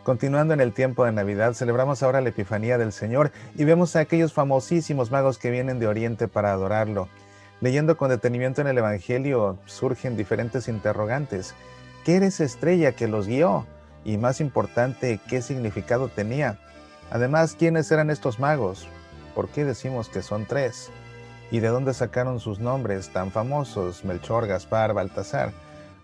Continuando en el tiempo de Navidad, celebramos ahora la Epifanía del Señor y vemos a aquellos famosísimos magos que vienen de Oriente para adorarlo. Leyendo con detenimiento en el Evangelio, surgen diferentes interrogantes. ¿Qué era esa estrella que los guió? Y más importante, ¿qué significado tenía? Además, ¿quiénes eran estos magos? ¿Por qué decimos que son tres? ¿Y de dónde sacaron sus nombres tan famosos, Melchor, Gaspar, Baltasar?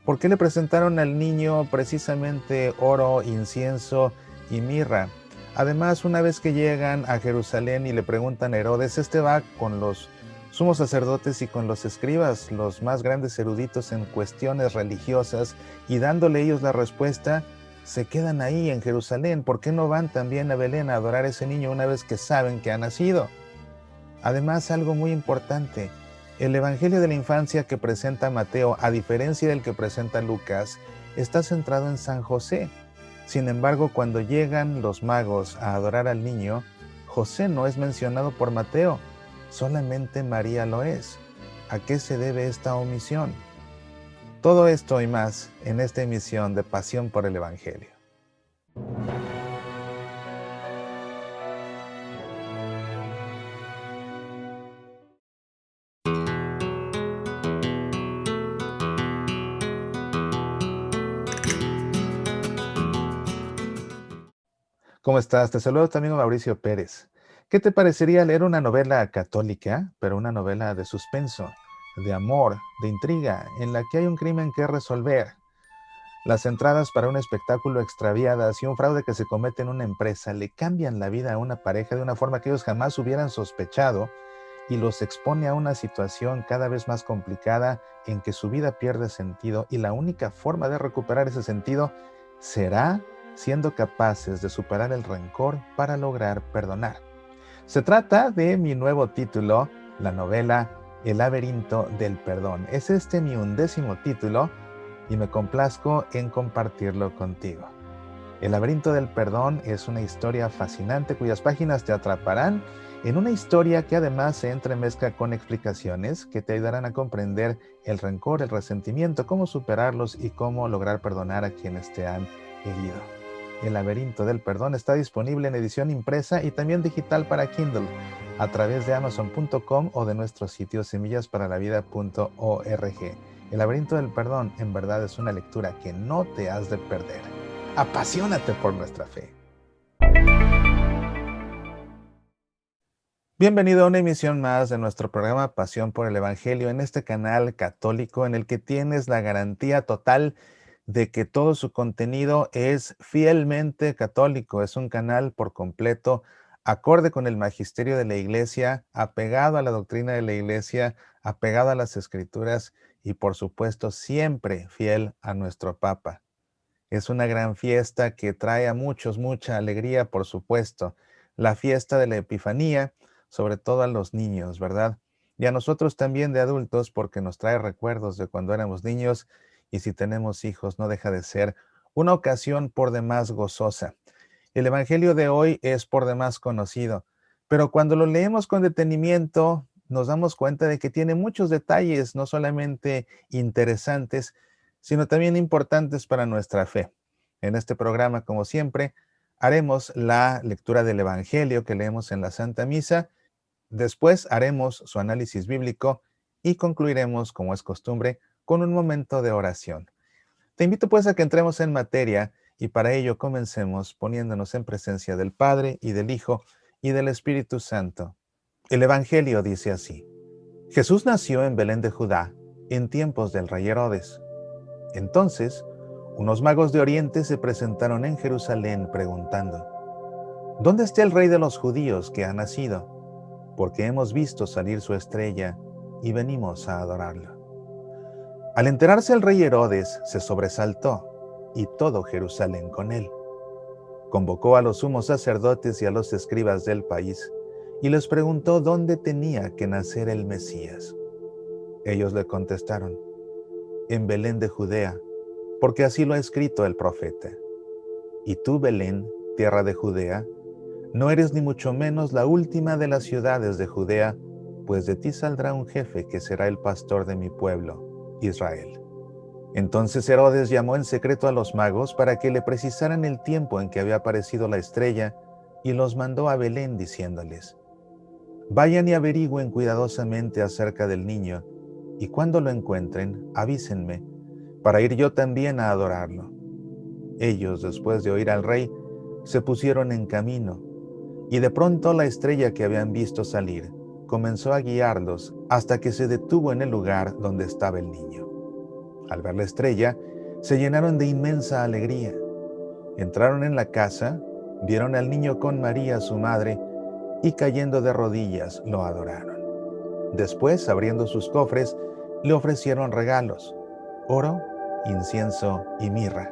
¿Por qué le presentaron al niño precisamente oro, incienso y mirra? Además, una vez que llegan a Jerusalén y le preguntan a Herodes, este va con los sumos sacerdotes y con los escribas, los más grandes eruditos en cuestiones religiosas, y dándole ellos la respuesta, se quedan ahí en Jerusalén. ¿Por qué no van también a Belén a adorar a ese niño una vez que saben que ha nacido? Además, algo muy importante, el Evangelio de la infancia que presenta Mateo, a diferencia del que presenta Lucas, está centrado en San José. Sin embargo, cuando llegan los magos a adorar al niño, José no es mencionado por Mateo, solamente María lo es. ¿A qué se debe esta omisión? Todo esto y más en esta emisión de Pasión por el Evangelio. ¿Cómo estás? Te saludo también Mauricio Pérez. ¿Qué te parecería leer una novela católica, pero una novela de suspenso, de amor, de intriga, en la que hay un crimen que resolver? Las entradas para un espectáculo extraviadas y un fraude que se comete en una empresa le cambian la vida a una pareja de una forma que ellos jamás hubieran sospechado y los expone a una situación cada vez más complicada en que su vida pierde sentido y la única forma de recuperar ese sentido será siendo capaces de superar el rencor para lograr perdonar. Se trata de mi nuevo título, la novela El laberinto del perdón. Es este mi 11º título y me complazco en compartirlo contigo. El laberinto del perdón es una historia fascinante cuyas páginas te atraparán en una historia que además se entremezcla con explicaciones que te ayudarán a comprender el rencor, el resentimiento, cómo superarlos y cómo lograr perdonar a quienes te han herido. El laberinto del perdón está disponible en edición impresa y también digital para Kindle a través de Amazon.com o de nuestro sitio semillasparalavida.org. El laberinto del perdón en verdad es una lectura que no te has de perder. Apasionate por nuestra fe. Bienvenido a una emisión más de nuestro programa Pasión por el Evangelio en este canal católico en el que tienes la garantía total de que todo su contenido es fielmente católico. Es un canal por completo acorde con el magisterio de la Iglesia, apegado a la doctrina de la Iglesia, apegado a las Escrituras y por supuesto siempre fiel a nuestro Papa. Es una gran fiesta que trae a muchos mucha alegría, por supuesto. La fiesta de la Epifanía, sobre todo a los niños, ¿verdad? Y a nosotros también de adultos, porque nos trae recuerdos de cuando éramos niños, y si tenemos hijos, no deja de ser una ocasión por demás gozosa. El Evangelio de hoy es por demás conocido, pero cuando lo leemos con detenimiento, nos damos cuenta de que tiene muchos detalles, no solamente interesantes, sino también importantes para nuestra fe. En este programa, como siempre, haremos la lectura del Evangelio que leemos en la Santa Misa, después haremos su análisis bíblico y concluiremos, como es costumbre, con un momento de oración. Te invito pues a que entremos en materia y para ello comencemos poniéndonos en presencia del Padre y del Hijo y del Espíritu Santo. El Evangelio dice así: Jesús nació en Belén de Judá en tiempos del rey Herodes. Entonces, unos magos de Oriente se presentaron en Jerusalén preguntando: ¿Dónde está el rey de los judíos que ha nacido? Porque hemos visto salir su estrella y venimos a adorarlo. Al enterarse el rey Herodes, se sobresaltó, y todo Jerusalén con él. Convocó a los sumos sacerdotes y a los escribas del país, y les preguntó dónde tenía que nacer el Mesías. Ellos le contestaron: en Belén de Judea, porque así lo ha escrito el profeta. Y tú, Belén, tierra de Judea, no eres ni mucho menos la última de las ciudades de Judea, pues de ti saldrá un jefe que será el pastor de mi pueblo, Israel. Entonces Herodes llamó en secreto a los magos para que le precisaran el tiempo en que había aparecido la estrella y los mandó a Belén diciéndoles: vayan y averigüen cuidadosamente acerca del niño, y cuando lo encuentren, avísenme, para ir yo también a adorarlo. Ellos, después de oír al rey, se pusieron en camino, y de pronto la estrella que habían visto salir comenzó a guiarlos hasta que se detuvo en el lugar donde estaba el niño. Al ver la estrella, se llenaron de inmensa alegría. Entraron en la casa, vieron al niño con María, su madre, y cayendo de rodillas lo adoraron. Después, abriendo sus cofres, le ofrecieron regalos: oro, incienso y mirra.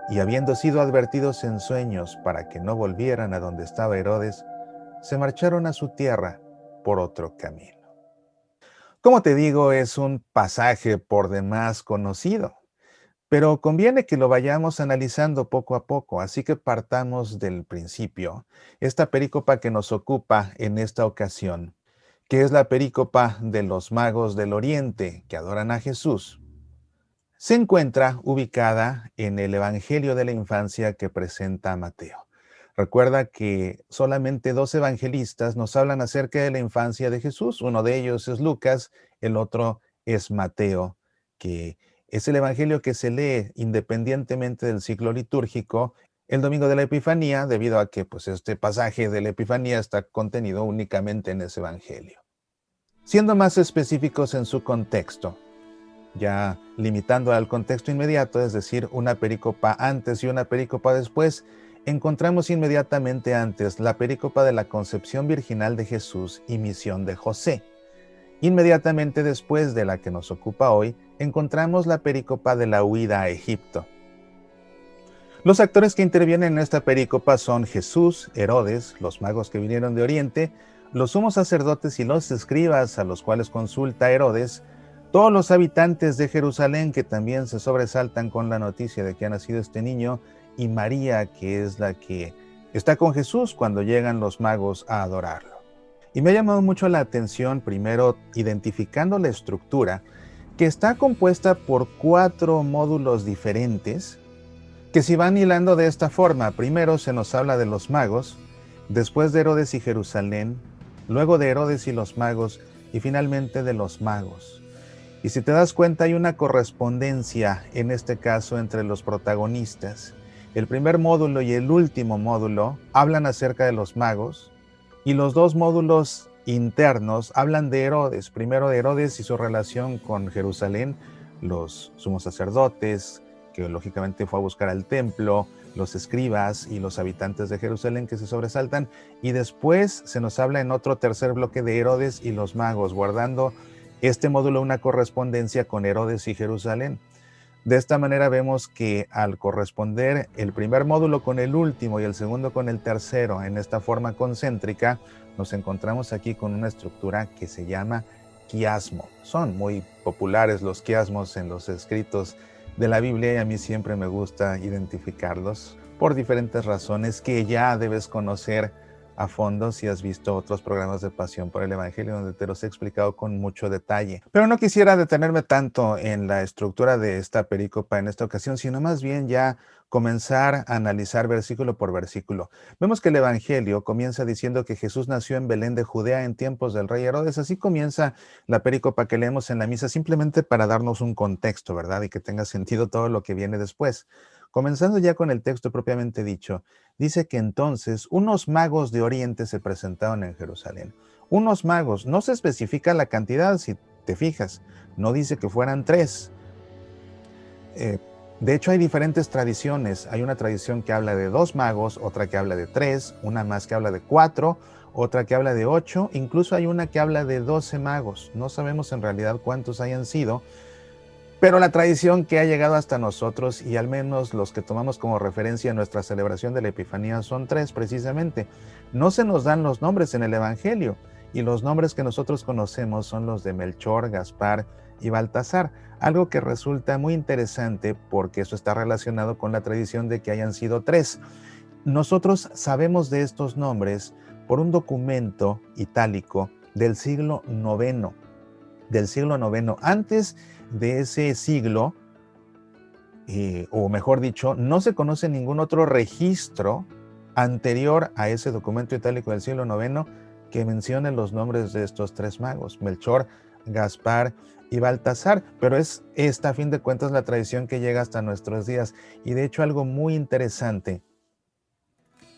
Y habiendo sido advertidos en sueños para que no volvieran a donde estaba Herodes, se marcharon a su tierra por otro camino. Como te digo, es un pasaje por demás conocido, pero conviene que lo vayamos analizando poco a poco, así que partamos del principio. Esta perícopa que nos ocupa en esta ocasión, que es la perícopa de los magos del Oriente que adoran a Jesús, se encuentra ubicada en el Evangelio de la Infancia que presenta Mateo. Recuerda que solamente 2 evangelistas nos hablan acerca de la infancia de Jesús. Uno de ellos es Lucas, el otro es Mateo, que es el evangelio que se lee independientemente del ciclo litúrgico el domingo de la Epifanía, debido a que pues, este pasaje de la Epifanía está contenido únicamente en ese evangelio. Siendo más específicos en su contexto, ya limitando al contexto inmediato, es decir, una perícopa antes y una perícopa después, encontramos inmediatamente antes la perícopa de la concepción virginal de Jesús y misión de José. Inmediatamente después de la que nos ocupa hoy, encontramos la perícopa de la huida a Egipto. Los actores que intervienen en esta perícopa son Jesús, Herodes, los magos que vinieron de Oriente, los sumos sacerdotes y los escribas a los cuales consulta Herodes, todos los habitantes de Jerusalén que también se sobresaltan con la noticia de que ha nacido este niño, y María, que es la que está con Jesús cuando llegan los magos a adorarlo. Y me ha llamado mucho la atención, primero, identificando la estructura, que está compuesta por 4 módulos diferentes, que se van hilando de esta forma. Primero se nos habla de los magos, después de Herodes y Jerusalén, luego de Herodes y los magos, y finalmente de los magos. Y si te das cuenta, hay una correspondencia en este caso entre los protagonistas. El primer módulo y el último módulo hablan acerca de los magos, y los 2 módulos internos hablan de Herodes. Primero de Herodes y su relación con Jerusalén, los sumos sacerdotes, que lógicamente fue a buscar al templo, los escribas y los habitantes de Jerusalén que se sobresaltan, y después se nos habla en otro tercer bloque de Herodes y los magos, guardando este módulo una correspondencia con Herodes y Jerusalén. De esta manera vemos que al corresponder el primer módulo con el último y el segundo con el tercero en esta forma concéntrica, nos encontramos aquí con una estructura que se llama quiasmo. Son muy populares los quiasmos en los escritos de la Biblia y a mí siempre me gusta identificarlos por diferentes razones que ya debes conocer a fondo si has visto otros programas de Pasión por el Evangelio donde te los he explicado con mucho detalle. Pero no quisiera detenerme tanto en la estructura de esta perícopa en esta ocasión, sino más bien ya comenzar a analizar versículo por versículo. Vemos que el Evangelio comienza diciendo que Jesús nació en Belén de Judea en tiempos del rey Herodes. Así comienza la perícopa que leemos en la misa, simplemente para darnos un contexto, ¿verdad? Y que tenga sentido todo lo que viene después. Comenzando ya con el texto propiamente dicho, dice que entonces unos magos de Oriente se presentaron en Jerusalén. Unos magos, no se especifica la cantidad, si te fijas, no dice que fueran 3. De hecho, hay diferentes tradiciones. Hay una tradición que habla de 2 magos, otra que habla de 3, una más que habla de 4, otra que habla de 8, incluso hay una que habla de 12 magos. No sabemos en realidad cuántos hayan sido, pero la tradición que ha llegado hasta nosotros, y al menos los que tomamos como referencia nuestra celebración de la Epifanía, son 3 precisamente. No se nos dan los nombres en el Evangelio, y los nombres que nosotros conocemos son los de Melchor, Gaspar y Baltasar, algo que resulta muy interesante porque eso está relacionado con la tradición de que hayan sido 3. Nosotros sabemos de estos nombres por un documento itálico del siglo IX. Antes de ese siglo, o mejor dicho, no se conoce ningún otro registro anterior a ese documento itálico del siglo IX que mencione los nombres de estos tres magos, Melchor, Gaspar y Baltasar, pero es esta, a fin de cuentas, la tradición que llega hasta nuestros días. Y de hecho, algo muy interesante.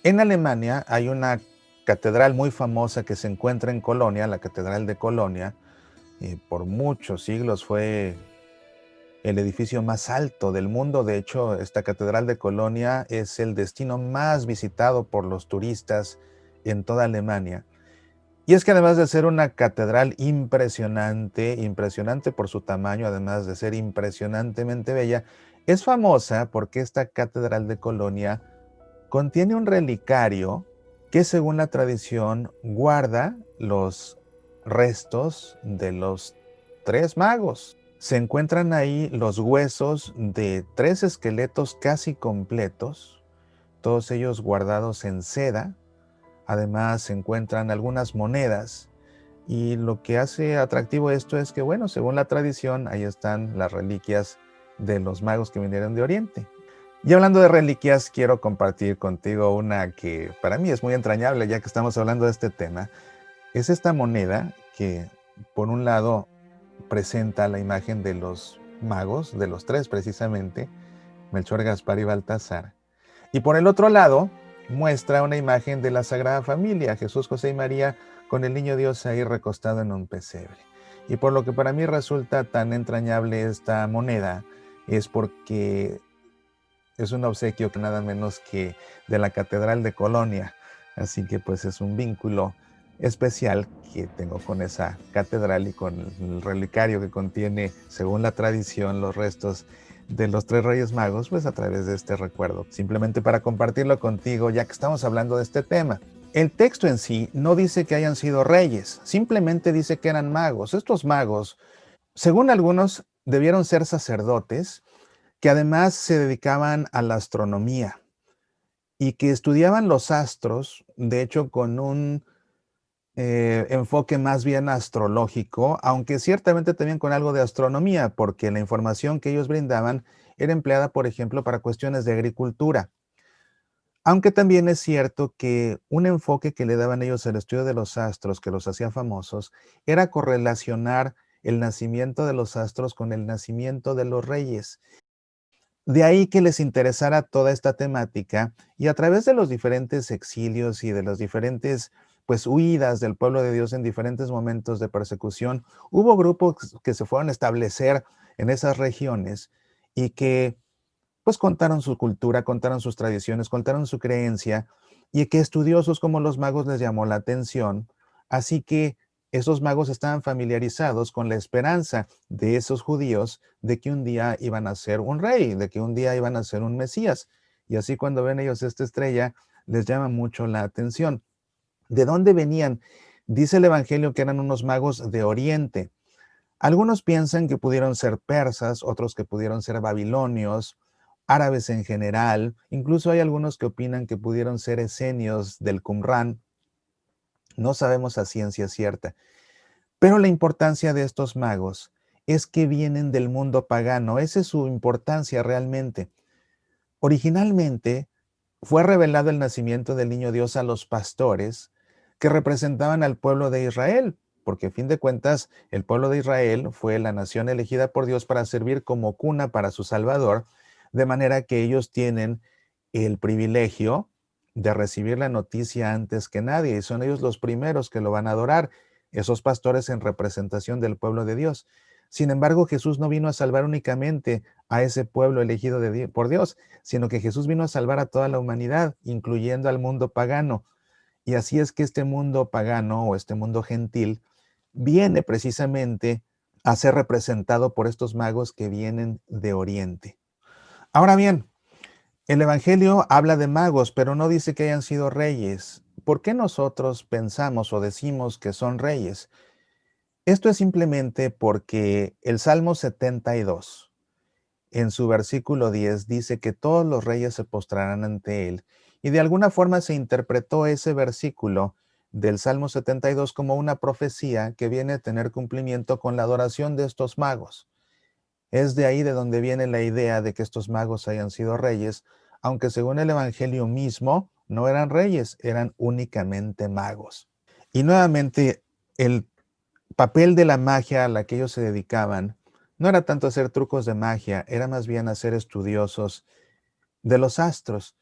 En Alemania hay una catedral muy famosa que se encuentra en Colonia, la Catedral de Colonia. Por muchos siglos fue el edificio más alto del mundo. De hecho, esta Catedral de Colonia es el destino más visitado por los turistas en toda Alemania. Y es que además de ser una catedral impresionante, impresionante por su tamaño, además de ser impresionantemente bella, es famosa porque esta Catedral de Colonia contiene un relicario que, según la tradición, guarda los restos de los tres magos. Se encuentran ahí los huesos de tres esqueletos casi completos, todos ellos guardados en seda. Además se encuentran algunas monedas, y lo que hace atractivo esto es que, bueno, según la tradición, ahí están las reliquias de los magos que vinieron de Oriente. Y hablando de reliquias, quiero compartir contigo una que para mí es muy entrañable, ya que estamos hablando de este tema. Es esta moneda que, por un lado, presenta la imagen de los magos, de los tres precisamente, Melchor, Gaspar y Baltasar. Y por el otro lado, muestra una imagen de la Sagrada Familia, Jesús, José y María, con el niño Dios ahí recostado en un pesebre. Y por lo que para mí resulta tan entrañable esta moneda, es porque es un obsequio que nada menos que de la Catedral de Colonia. Así que pues es un vínculo especial que tengo con esa catedral y con el relicario que contiene, según la tradición, los restos de los tres Reyes Magos, pues a través de este recuerdo, simplemente para compartirlo contigo, ya que estamos hablando de este tema. El texto en sí no dice que hayan sido reyes, simplemente dice que eran magos. Estos magos, según algunos, debieron ser sacerdotes que además se dedicaban a la astronomía y que estudiaban los astros, de hecho con un enfoque más bien astrológico, aunque ciertamente también con algo de astronomía, porque la información que ellos brindaban era empleada, por ejemplo, para cuestiones de agricultura. Aunque también es cierto que un enfoque que le daban ellos al estudio de los astros, que los hacía famosos, era correlacionar el nacimiento de los astros con el nacimiento de los reyes. De ahí que les interesara toda esta temática, y a través de los diferentes exilios y de las diferentes pues huidas del pueblo de Dios en diferentes momentos de persecución, hubo grupos que se fueron a establecer en esas regiones y que pues contaron su cultura, contaron sus tradiciones, contaron su creencia, y que estudiosos como los magos les llamó la atención. Así que esos magos estaban familiarizados con la esperanza de esos judíos de que un día iban a ser un rey, de que un día iban a ser un Mesías. Y así cuando ven ellos esta estrella, les llama mucho la atención. ¿De dónde venían? Dice el Evangelio que eran unos magos de Oriente. Algunos piensan que pudieron ser persas, otros que pudieron ser babilonios, árabes en general. Incluso hay algunos que opinan que pudieron ser esenios del Qumrán. No sabemos a ciencia cierta. Pero la importancia de estos magos es que vienen del mundo pagano. Esa es su importancia realmente. Originalmente fue revelado el nacimiento del niño Dios a los pastores que representaban al pueblo de Israel, porque a fin de cuentas el pueblo de Israel fue la nación elegida por Dios para servir como cuna para su Salvador, de manera que ellos tienen el privilegio de recibir la noticia antes que nadie, y son ellos los primeros que lo van a adorar, esos pastores en representación del pueblo de Dios. Sin embargo, Jesús no vino a salvar únicamente a ese pueblo elegido por Dios, sino que Jesús vino a salvar a toda la humanidad, incluyendo al mundo pagano. Y así es que este mundo pagano o este mundo gentil viene precisamente a ser representado por estos magos que vienen de Oriente. Ahora bien, el Evangelio habla de magos, pero no dice que hayan sido reyes. ¿Por qué nosotros pensamos o decimos que son reyes? Esto es simplemente porque el Salmo 72, en su versículo 10, dice que todos los reyes se postrarán ante él. Y de alguna forma se interpretó ese versículo del Salmo 72 como una profecía que viene a tener cumplimiento con la adoración de estos magos. Es de ahí de donde viene la idea de que estos magos hayan sido reyes, aunque según el Evangelio mismo no eran reyes, eran únicamente magos. Y nuevamente, el papel de la magia a la que ellos se dedicaban no era tanto hacer trucos de magia, era más bien hacer estudiosos de los astros.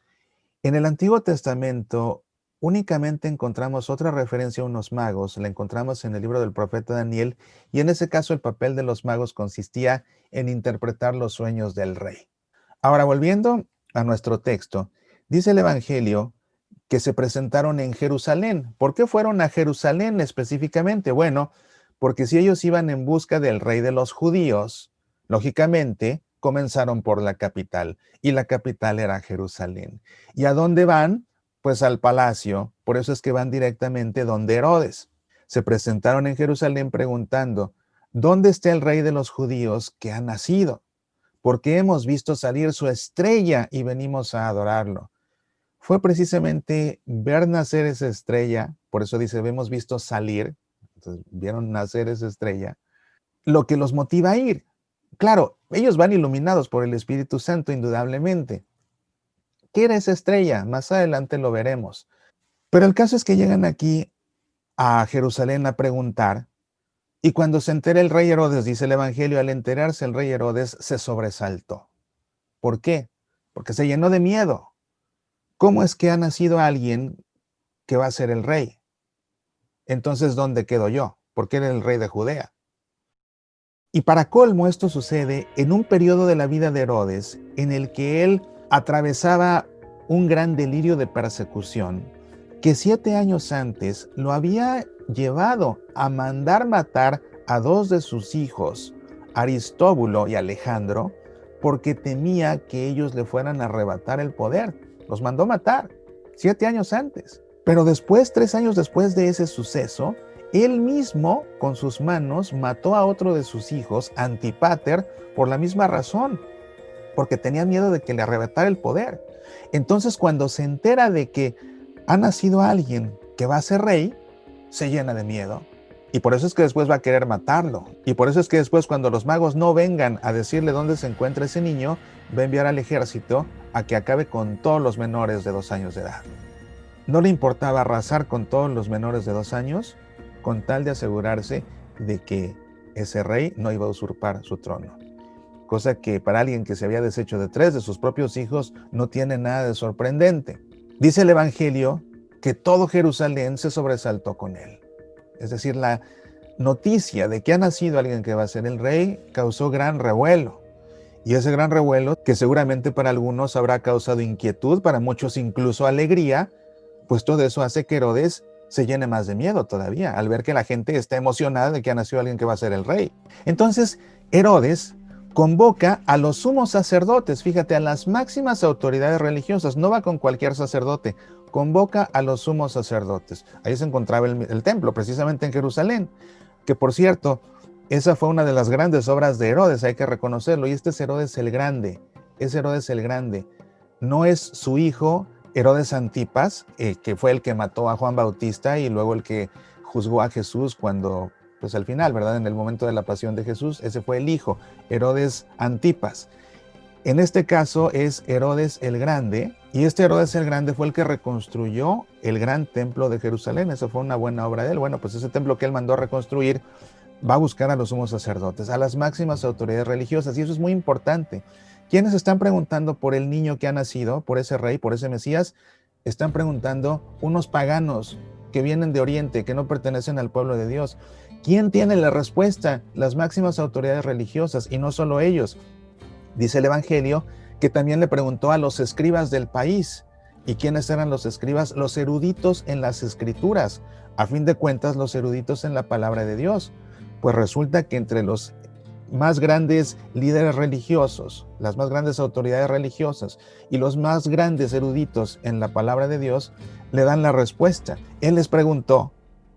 En el Antiguo Testamento únicamente encontramos otra referencia a unos magos, la encontramos en el libro del profeta Daniel, y en ese caso el papel de los magos consistía en interpretar los sueños del rey. Ahora, volviendo a nuestro texto, dice el Evangelio que se presentaron en Jerusalén. ¿Por qué fueron a Jerusalén específicamente? Bueno, porque si ellos iban en busca del rey de los judíos, lógicamente comenzaron por la capital, y la capital era Jerusalén. ¿Y a dónde van? Pues al palacio. Por eso es que van directamente donde Herodes. Se presentaron en Jerusalén preguntando, ¿dónde está el rey de los judíos que ha nacido? Porque hemos visto salir su estrella y venimos a adorarlo. Fue precisamente ver nacer esa estrella, por eso dice, hemos visto salir, entonces vieron nacer esa estrella, lo que los motiva a ir. Claro, ellos van iluminados por el Espíritu Santo, indudablemente. ¿Qué era esa estrella? Más adelante lo veremos. Pero el caso es que llegan aquí a Jerusalén a preguntar, y cuando se entera el rey Herodes, dice el Evangelio, al enterarse el rey Herodes se sobresaltó. ¿Por qué? Porque se llenó de miedo. ¿Cómo es que ha nacido alguien que va a ser el rey? Entonces, ¿dónde quedo yo? Porque era el rey de Judea. Y para colmo, esto sucede en un periodo de la vida de Herodes en el que él atravesaba un gran delirio de persecución que 7 años antes lo había llevado a mandar matar a 2 de sus hijos, Aristóbulo y Alejandro, porque temía que ellos le fueran a arrebatar el poder. Los mandó matar 7 años antes. Pero después, 3 años después de ese suceso, él mismo, con sus manos, mató a otro de sus hijos, Antipater, por la misma razón, porque tenía miedo de que le arrebatara el poder. Entonces, cuando se entera de que ha nacido alguien que va a ser rey, se llena de miedo. Y por eso es que después va a querer matarlo. Y por eso es que después, cuando los magos no vengan a decirle dónde se encuentra ese niño, va a enviar al ejército a que acabe con todos los menores de 2 años de edad. No le importaba arrasar con todos los menores de 2 años, con tal de asegurarse de que ese rey no iba a usurpar su trono. Cosa que para alguien que se había deshecho de 3 de sus propios hijos no tiene nada de sorprendente. Dice el Evangelio que todo Jerusalén se sobresaltó con él. Es decir, la noticia de que ha nacido alguien que va a ser el rey causó gran revuelo. Y ese gran revuelo, que seguramente para algunos habrá causado inquietud, para muchos incluso alegría, pues todo eso hace que Herodes se llene más de miedo todavía, al ver que la gente está emocionada de que ha nacido alguien que va a ser el rey. Entonces, Herodes convoca a los sumos sacerdotes, fíjate, a las máximas autoridades religiosas, no va con cualquier sacerdote, convoca a los sumos sacerdotes. Ahí se encontraba el templo, precisamente en Jerusalén, que por cierto, esa fue una de las grandes obras de Herodes, hay que reconocerlo, y este es Herodes el Grande, es Herodes el Grande, no es su hijo Herodes Antipas, que fue el que mató a Juan Bautista y luego el que juzgó a Jesús cuando, pues al final, ¿verdad? En el momento de la pasión de Jesús, ese fue el hijo, Herodes Antipas. En este caso es Herodes el Grande, y este Herodes el Grande fue el que reconstruyó el gran templo de Jerusalén. Esa fue una buena obra de él. Bueno, pues ese templo que él mandó a reconstruir va a buscar a los sumos sacerdotes, a las máximas autoridades religiosas, y eso es muy importante. Quienes están preguntando por el niño que ha nacido, por ese rey, por ese Mesías, están preguntando unos paganos que vienen de Oriente, que no pertenecen al pueblo de Dios. ¿Quién tiene la respuesta? Las máximas autoridades religiosas, y no solo ellos. Dice el Evangelio que también le preguntó a los escribas del país. ¿Y quiénes eran los escribas? Los eruditos en las escrituras. A fin de cuentas, los eruditos en la palabra de Dios. Pues resulta que entre los más grandes líderes religiosos, las más grandes autoridades religiosas y los más grandes eruditos en la palabra de Dios le dan la respuesta. Él les preguntó,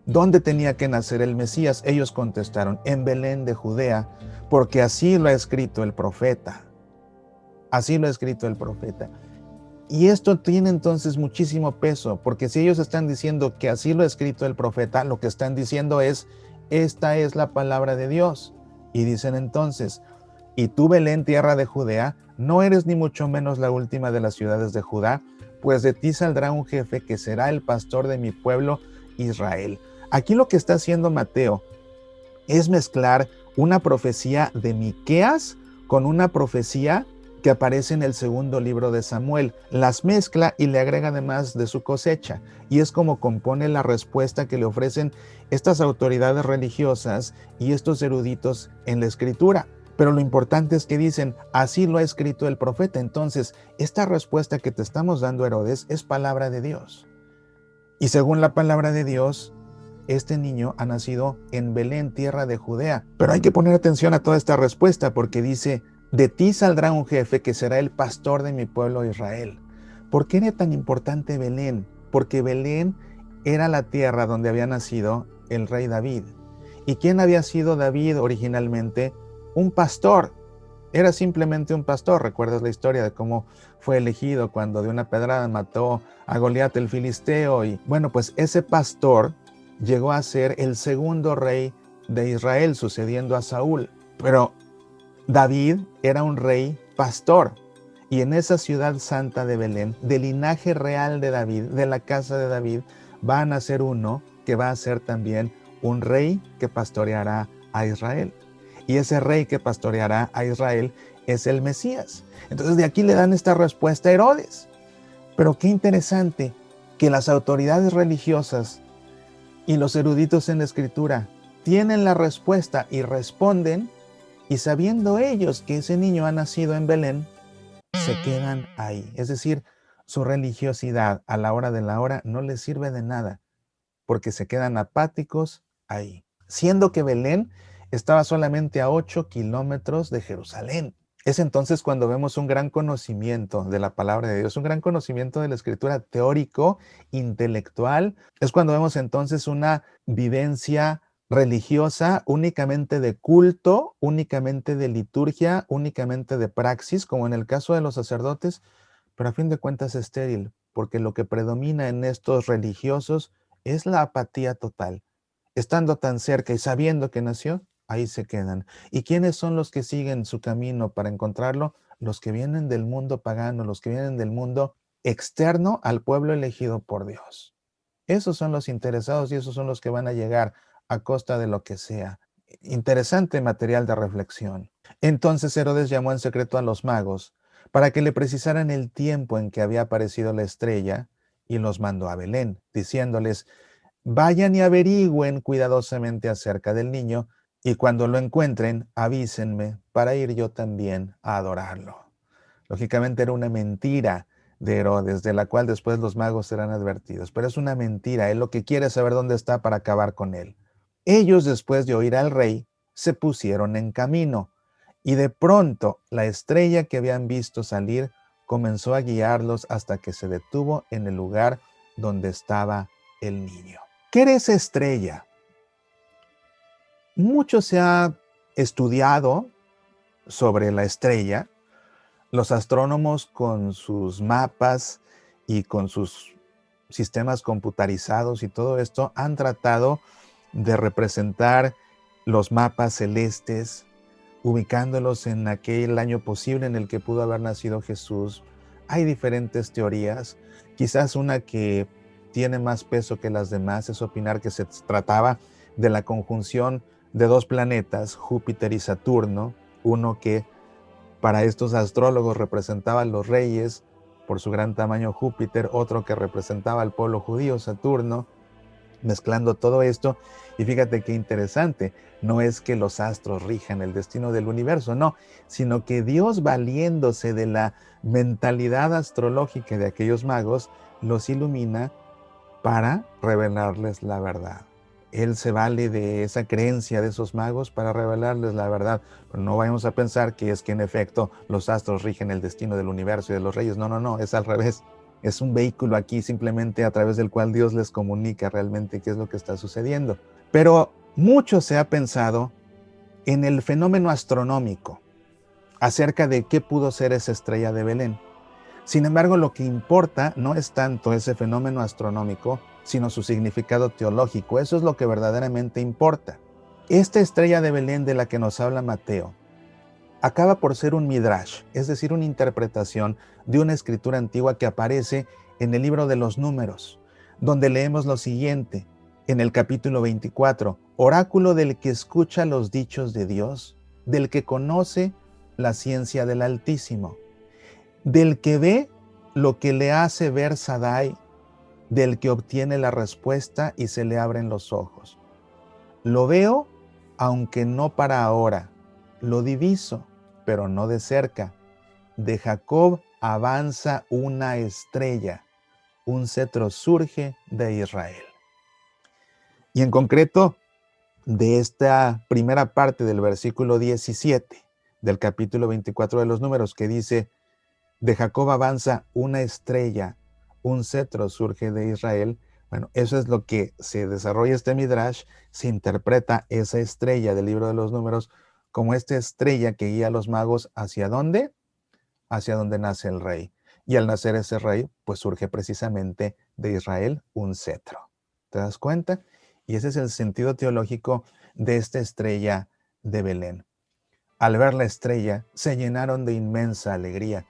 ¿dónde tenía que nacer el Mesías? Ellos contestaron, en Belén de Judea, porque así lo ha escrito el profeta. Así lo ha escrito el profeta. Y esto tiene entonces muchísimo peso, porque si ellos están diciendo que así lo ha escrito el profeta, lo que están diciendo es, esta es la palabra de Dios. Y dicen entonces, Y tú, Belén, tierra de Judea, no eres ni mucho menos la última de las ciudades de Judá, pues de ti saldrá un jefe que será el pastor de mi pueblo Israel. Aquí lo que está haciendo Mateo es mezclar una profecía de Miqueas con una profecía que aparece en el segundo libro de Samuel. Las mezcla y le agrega además de su cosecha. Y es como compone la respuesta que le ofrecen estas autoridades religiosas y estos eruditos en la escritura. Pero lo importante es que dicen, así lo ha escrito el profeta. Entonces, esta respuesta que te estamos dando, Herodes, es palabra de Dios. Y según la palabra de Dios, este niño ha nacido en Belén, tierra de Judea. Pero hay que poner atención a toda esta respuesta porque dice, de ti saldrá un jefe que será el pastor de mi pueblo Israel. ¿Por qué era tan importante Belén? Porque Belén era la tierra donde había nacido el rey David. ¿Y quién había sido David originalmente? Un pastor. Era simplemente un pastor. ¿Recuerdas la historia de cómo fue elegido cuando de una pedrada mató a Goliat el filisteo? Y bueno, pues ese pastor llegó a ser el segundo rey de Israel, sucediendo a Saúl. Pero David era un rey pastor. Y en esa ciudad santa de Belén, del linaje real de David, de la casa de David, va a nacer uno que va a ser también un rey que pastoreará a Israel. Y ese rey que pastoreará a Israel es el Mesías. Entonces de aquí le dan esta respuesta a Herodes. Pero qué interesante que las autoridades religiosas y los eruditos en la escritura tienen la respuesta y responden, y sabiendo ellos que ese niño ha nacido en Belén, se quedan ahí. Es decir, su religiosidad a la hora de la hora no les sirve de nada, porque se quedan apáticos ahí. Siendo que Belén estaba solamente a 8 kilómetros de Jerusalén. Es entonces cuando vemos un gran conocimiento de la palabra de Dios, un gran conocimiento de la escritura teórico, intelectual. Es cuando vemos entonces una vivencia religiosa únicamente de culto, únicamente de liturgia, únicamente de praxis, como en el caso de los sacerdotes, pero a fin de cuentas es estéril, porque lo que predomina en estos religiosos es la apatía total. Estando tan cerca y sabiendo que nació, ahí se quedan. ¿Y quiénes son los que siguen su camino para encontrarlo? Los que vienen del mundo pagano, los que vienen del mundo externo al pueblo elegido por Dios. Esos son los interesados y esos son los que van a llegar a costa de lo que sea. Interesante material de reflexión. Entonces Herodes llamó en secreto a los magos para que le precisaran el tiempo en que había aparecido la estrella y los mandó a Belén, diciéndoles, vayan y averigüen cuidadosamente acerca del niño y cuando lo encuentren, avísenme para ir yo también a adorarlo. Lógicamente era una mentira de Herodes, de la cual después los magos serán advertidos, pero es una mentira. Él lo que quiere es saber dónde está para acabar con él. Ellos, después de oír al rey, se pusieron en camino y de pronto la estrella que habían visto salir comenzó a guiarlos hasta que se detuvo en el lugar donde estaba el niño. ¿Qué era esa estrella? Mucho se ha estudiado sobre la estrella. Los astrónomos con sus mapas y con sus sistemas computarizados y todo esto han tratado de representar los mapas celestes, ubicándolos en aquel año posible en el que pudo haber nacido Jesús. Hay diferentes teorías, quizás una que tiene más peso que las demás es opinar que se trataba de la conjunción de dos planetas, Júpiter y Saturno, uno que para estos astrólogos representaba a los reyes por su gran tamaño Júpiter, otro que representaba al pueblo judío, Saturno, mezclando todo esto. Y fíjate qué interesante, no es que los astros rijan el destino del universo, no, sino que Dios, valiéndose de la mentalidad astrológica de aquellos magos, los ilumina para revelarles la verdad. Él se vale de esa creencia de esos magos para revelarles la verdad. Pero no vayamos a pensar que es que en efecto los astros rigen el destino del universo y de los reyes. No, no, no, es al revés. Es un vehículo aquí simplemente a través del cual Dios les comunica realmente qué es lo que está sucediendo. Pero mucho se ha pensado en el fenómeno astronómico acerca de qué pudo ser esa estrella de Belén. Sin embargo, lo que importa no es tanto ese fenómeno astronómico, sino su significado teológico. Eso es lo que verdaderamente importa. Esta estrella de Belén de la que nos habla Mateo acaba por ser un midrash, es decir, una interpretación de una escritura antigua que aparece en el libro de los Números, donde leemos lo siguiente, en el capítulo 24, oráculo del que escucha los dichos de Dios, del que conoce la ciencia del Altísimo, del que ve lo que le hace ver Sadai, del que obtiene la respuesta y se le abren los ojos. Lo veo, aunque no para ahora, lo diviso, pero no de cerca. De Jacob avanza una estrella, un cetro surge de Israel. Y en concreto, de esta primera parte del versículo 17 del capítulo 24 de los Números, que dice, de Jacob avanza una estrella, un cetro surge de Israel. Bueno, eso es lo que se desarrolla este midrash, se interpreta esa estrella del libro de los Números como esta estrella que guía a los magos ¿hacia dónde? Hacia donde nace el rey. Y al nacer ese rey, pues surge precisamente de Israel un cetro. ¿Te das cuenta? Y ese es el sentido teológico de esta estrella de Belén. Al ver la estrella, se llenaron de inmensa alegría.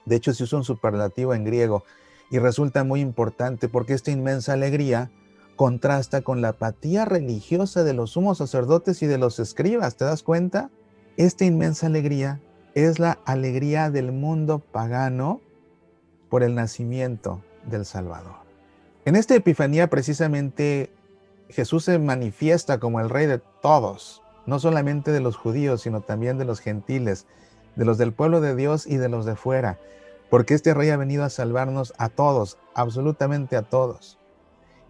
De hecho, se usa un superlativo en griego y resulta muy importante porque esta inmensa alegría contrasta con la apatía religiosa de los sumos sacerdotes y de los escribas. ¿Te das cuenta? Esta inmensa alegría es la alegría del mundo pagano por el nacimiento del Salvador. En esta Epifanía precisamente Jesús se manifiesta como el Rey de todos, no solamente de los judíos, sino también de los gentiles, de los del pueblo de Dios y de los de fuera, porque este Rey ha venido a salvarnos a todos, absolutamente a todos.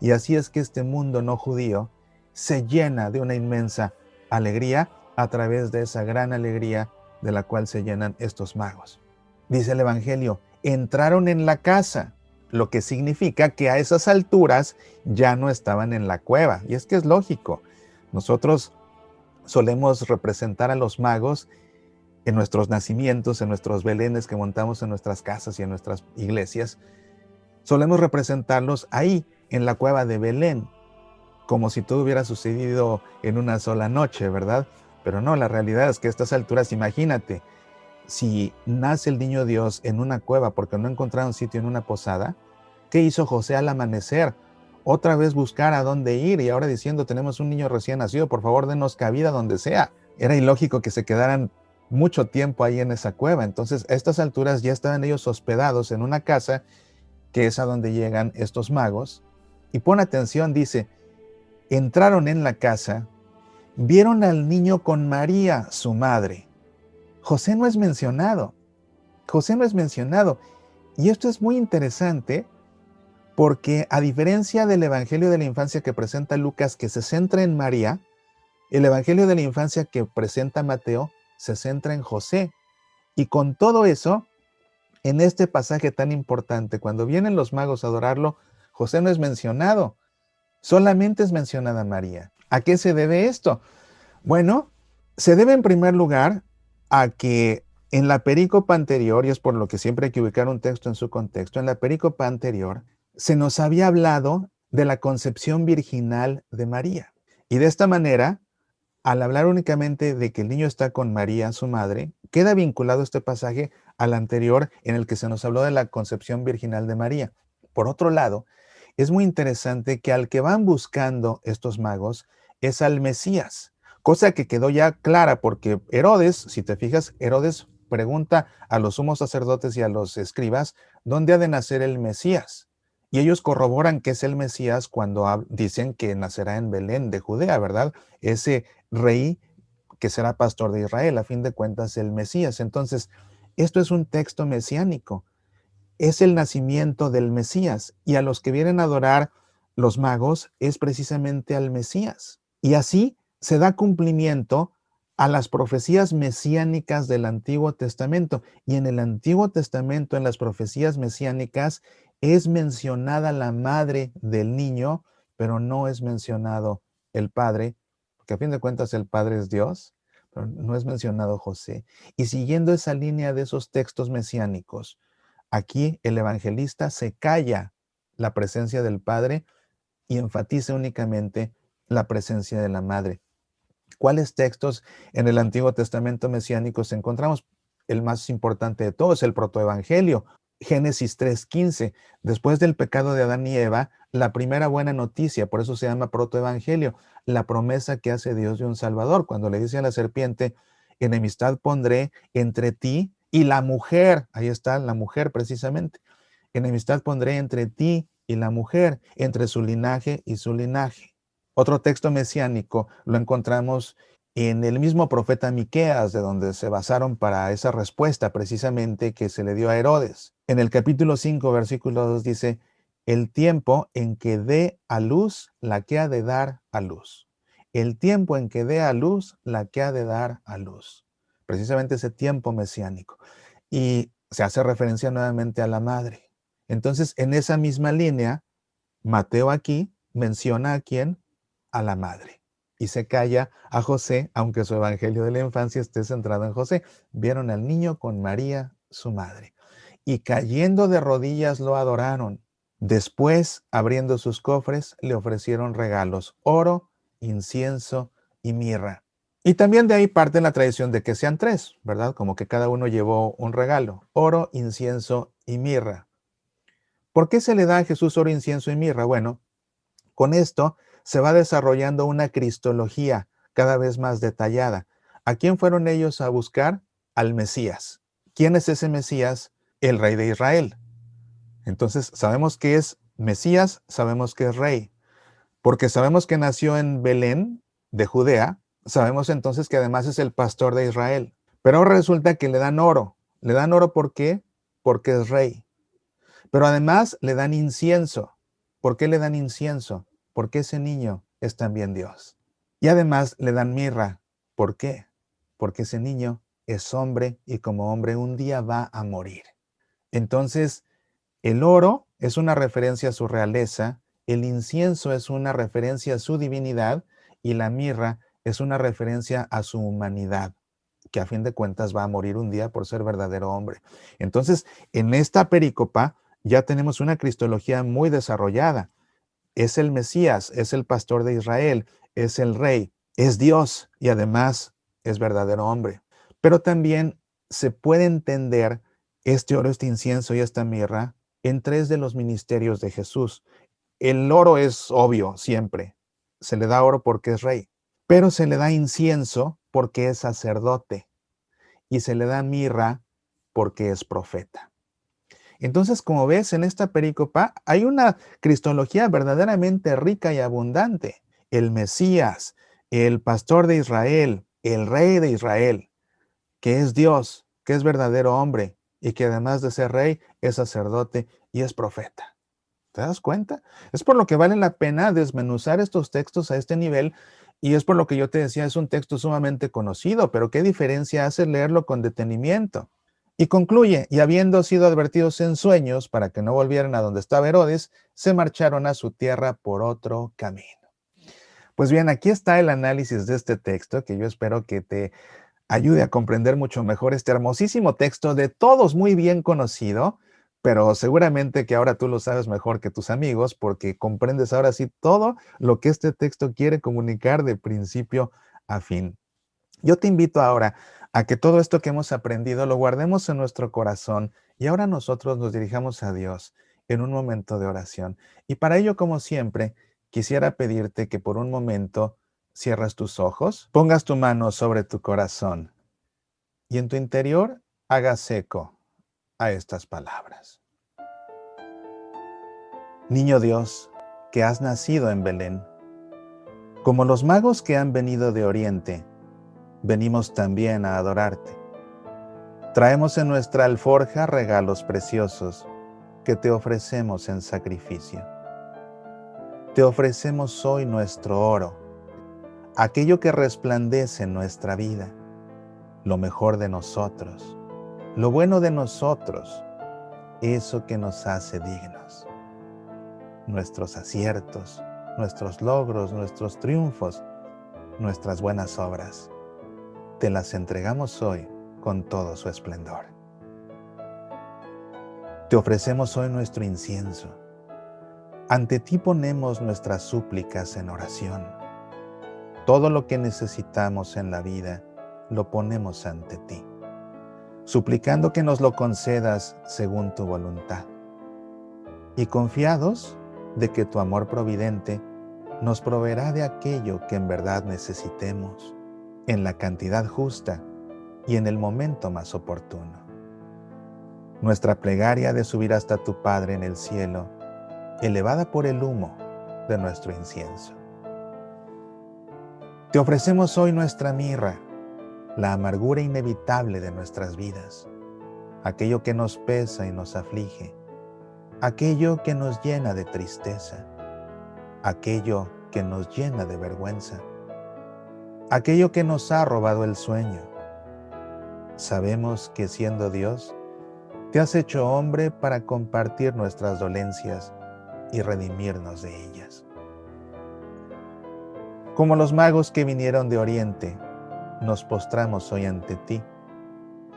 Y así es que este mundo no judío se llena de una inmensa alegría a través de esa gran alegría de la cual se llenan estos magos. Dice el Evangelio, entraron en la casa, lo que significa que a esas alturas ya no estaban en la cueva. Y es que es lógico, nosotros solemos representar a los magos en nuestros nacimientos, en nuestros belenes que montamos en nuestras casas y en nuestras iglesias. Solemos representarlos ahí, en la cueva de Belén, como si todo hubiera sucedido en una sola noche, ¿verdad? Pero no, la realidad es que a estas alturas, imagínate, si nace el niño Dios en una cueva porque no encontraron sitio en una posada, ¿qué hizo José al amanecer? Otra vez buscar a dónde ir y ahora diciendo, tenemos un niño recién nacido, por favor denos cabida donde sea. Era ilógico que se quedaran mucho tiempo ahí en esa cueva. Entonces, a estas alturas ya estaban ellos hospedados en una casa que es a donde llegan estos magos. Y pon atención, dice, entraron en la casa, vieron al niño con María, su madre. José no es mencionado. José no es mencionado. Y esto es muy interesante porque a diferencia del Evangelio de la Infancia que presenta Lucas, que se centra en María, el Evangelio de la Infancia que presenta Mateo se centra en José. Y con todo eso, en este pasaje tan importante, cuando vienen los magos a adorarlo, José no es mencionado, solamente es mencionada María. ¿A qué se debe esto? Bueno, se debe en primer lugar a que en la perícopa anterior, y es por lo que siempre hay que ubicar un texto en su contexto, en la perícopa anterior se nos había hablado de la concepción virginal de María. Y de esta manera, al hablar únicamente de que el niño está con María, su madre, queda vinculado este pasaje al anterior en el que se nos habló de la concepción virginal de María. Por otro lado, es muy interesante que al que van buscando estos magos es al Mesías, cosa que quedó ya clara porque Herodes, si te fijas, Herodes pregunta a los sumos sacerdotes y a los escribas, ¿dónde ha de nacer el Mesías? Y ellos corroboran que es el Mesías cuando dicen que nacerá en Belén de Judea, ¿verdad? Ese rey que será pastor de Israel, a fin de cuentas el Mesías. Entonces, esto es un texto mesiánico, es el nacimiento del Mesías y a los que vienen a adorar los magos es precisamente al Mesías. Y así se da cumplimiento a las profecías mesiánicas del Antiguo Testamento. Y en el Antiguo Testamento, en las profecías mesiánicas, es mencionada la madre del niño, pero no es mencionado el padre, porque a fin de cuentas el padre es Dios, pero no es mencionado José. Y siguiendo esa línea de esos textos mesiánicos, aquí el evangelista se calla la presencia del padre y enfatiza únicamente la presencia de la madre. ¿Cuáles textos en el Antiguo Testamento mesiánicos encontramos? El más importante de todos, el protoevangelio. Génesis 3:15. Después del pecado de Adán y Eva, la primera buena noticia, por eso se llama protoevangelio, la promesa que hace Dios de un Salvador. Cuando le dice a la serpiente, enemistad pondré entre ti y la mujer. Ahí está la mujer precisamente. Enemistad pondré entre ti y la mujer, entre su linaje y su linaje. Otro texto mesiánico lo encontramos en el mismo profeta Miqueas, de donde se basaron para esa respuesta precisamente que se le dio a Herodes. En el capítulo 5, versículo 2 dice, el tiempo en que dé a luz la que ha de dar a luz. El tiempo en que dé a luz la que ha de dar a luz. Precisamente ese tiempo mesiánico. Y se hace referencia nuevamente a la madre. Entonces, en esa misma línea, Mateo aquí menciona a quién, a la madre. Y se calla a José, aunque su evangelio de la infancia esté centrado en José. Vieron al niño con María, su madre. Y cayendo de rodillas lo adoraron. Después, abriendo sus cofres, le ofrecieron regalos, oro, incienso y mirra. Y también de ahí parte la tradición de que sean tres, ¿verdad? Como que cada uno llevó un regalo, oro, incienso y mirra. ¿Por qué se le da a Jesús oro, incienso y mirra? Bueno, con esto se va desarrollando una cristología cada vez más detallada. ¿A quién fueron ellos a buscar? Al Mesías. ¿Quién es ese Mesías? El rey de Israel. Entonces sabemos que es Mesías, sabemos que es rey, porque sabemos que nació en Belén, de Judea, sabemos entonces que además es el pastor de Israel. Pero ahora resulta que le dan oro. ¿Le dan oro por qué? Porque es rey. Pero además le dan incienso. ¿Por qué le dan incienso? Porque ese niño es también Dios. Y además le dan mirra. ¿Por qué? Porque ese niño es hombre y como hombre un día va a morir. Entonces, el oro es una referencia a su realeza, el incienso es una referencia a su divinidad y la mirra es una referencia a su humanidad, que a fin de cuentas va a morir un día por ser verdadero hombre. Entonces, en esta perícopa ya tenemos una cristología muy desarrollada. Es el Mesías, es el pastor de Israel, es el rey, es Dios y además es verdadero hombre. Pero también se puede entender este oro, este incienso y esta mirra en tres de los ministerios de Jesús. El oro es obvio siempre. Se le da oro porque es rey, pero se le da incienso porque es sacerdote y se le da mirra porque es profeta. Entonces, como ves, en esta perícopa hay una cristología verdaderamente rica y abundante. El Mesías, el pastor de Israel, el rey de Israel, que es Dios, que es verdadero hombre y que además de ser rey es sacerdote y es profeta. ¿Te das cuenta? Es por lo que vale la pena desmenuzar estos textos a este nivel y es por lo que yo te decía, es un texto sumamente conocido, pero ¿qué diferencia hace leerlo con detenimiento? Y concluye, y habiendo sido advertidos en sueños para que no volvieran a donde estaba Herodes, se marcharon a su tierra por otro camino. Pues bien, aquí está el análisis de este texto que yo espero que te ayude a comprender mucho mejor este hermosísimo texto de todos muy bien conocido, pero seguramente que ahora tú lo sabes mejor que tus amigos porque comprendes ahora sí todo lo que este texto quiere comunicar de principio a fin. Yo te invito ahora a que todo esto que hemos aprendido lo guardemos en nuestro corazón y ahora nosotros nos dirijamos a Dios en un momento de oración. Y para ello, como siempre, quisiera pedirte que por un momento cierres tus ojos, pongas tu mano sobre tu corazón y en tu interior hagas eco a estas palabras. Niño Dios, que has nacido en Belén, como los magos que han venido de Oriente, venimos también a adorarte. Traemos en nuestra alforja regalos preciosos que te ofrecemos en sacrificio. Te ofrecemos hoy nuestro oro, aquello que resplandece en nuestra vida, lo mejor de nosotros, lo bueno de nosotros, eso que nos hace dignos. Nuestros aciertos, nuestros logros, nuestros triunfos, nuestras buenas obras. Te las entregamos hoy con todo su esplendor. Te ofrecemos hoy nuestro incienso. Ante ti ponemos nuestras súplicas en oración. todo lo que necesitamos en la vida lo ponemos ante ti, suplicando que nos lo concedas según tu voluntad, y confiados de que tu amor providente nos proveerá de aquello que en verdad necesitemos, en la cantidad justa y en el momento más oportuno. Nuestra plegaria de subir hasta tu Padre en el cielo, elevada por el humo de nuestro incienso. Te ofrecemos hoy nuestra mirra, la amargura inevitable de nuestras vidas, aquello que nos pesa y nos aflige, aquello que nos llena de tristeza, aquello que nos llena de vergüenza, aquello que nos ha robado el sueño. Sabemos que siendo Dios, te has hecho hombre para compartir nuestras dolencias y redimirnos de ellas. Como los magos que vinieron de Oriente, nos postramos hoy ante ti,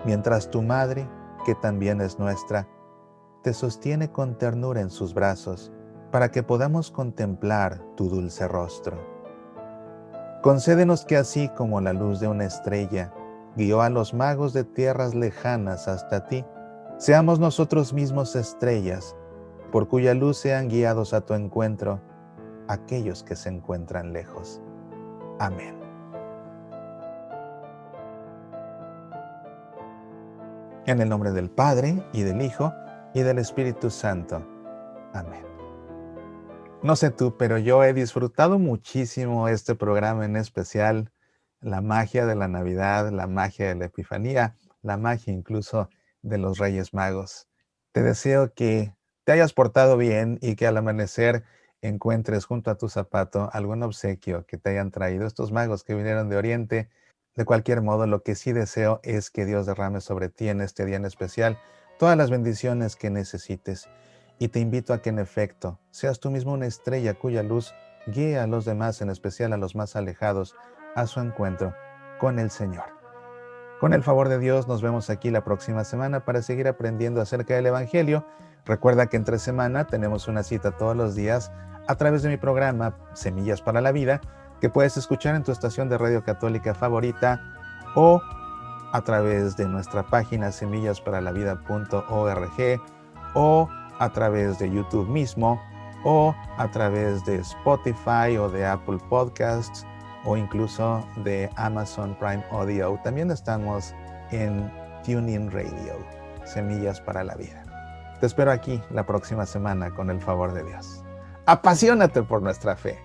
mientras tu madre, que también es nuestra, te sostiene con ternura en sus brazos para que podamos contemplar tu dulce rostro. Concédenos que así como la luz de una estrella guió a los magos de tierras lejanas hasta ti, seamos nosotros mismos estrellas, por cuya luz sean guiados a tu encuentro aquellos que se encuentran lejos. Amén. En el nombre del Padre, y del Hijo, y del Espíritu Santo. Amén. No sé tú, pero yo he disfrutado muchísimo este programa, en especial la magia de la Navidad, la magia de la Epifanía, la magia incluso de los Reyes Magos. Te deseo que te hayas portado bien y que al amanecer encuentres junto a tu zapato algún obsequio que te hayan traído estos magos que vinieron de Oriente. De cualquier modo, lo que sí deseo es que Dios derrame sobre ti en este día en especial todas las bendiciones que necesites. Y te invito a que en efecto seas tú mismo una estrella cuya luz guíe a los demás, en especial a los más alejados, a su encuentro con el Señor. Con el favor de Dios, nos vemos aquí la próxima semana para seguir aprendiendo acerca del Evangelio. Recuerda que entre semana tenemos una cita todos los días a través de mi programa Semillas para la Vida, que puedes escuchar en tu estación de radio católica favorita o a través de nuestra página semillasparalavida.org o a través de YouTube mismo o a través de Spotify o de Apple Podcasts o incluso de Amazon Prime Audio. También estamos en TuneIn Radio, Semillas para la Vida. Te espero aquí la próxima semana con el favor de Dios. Apasionate por nuestra fe.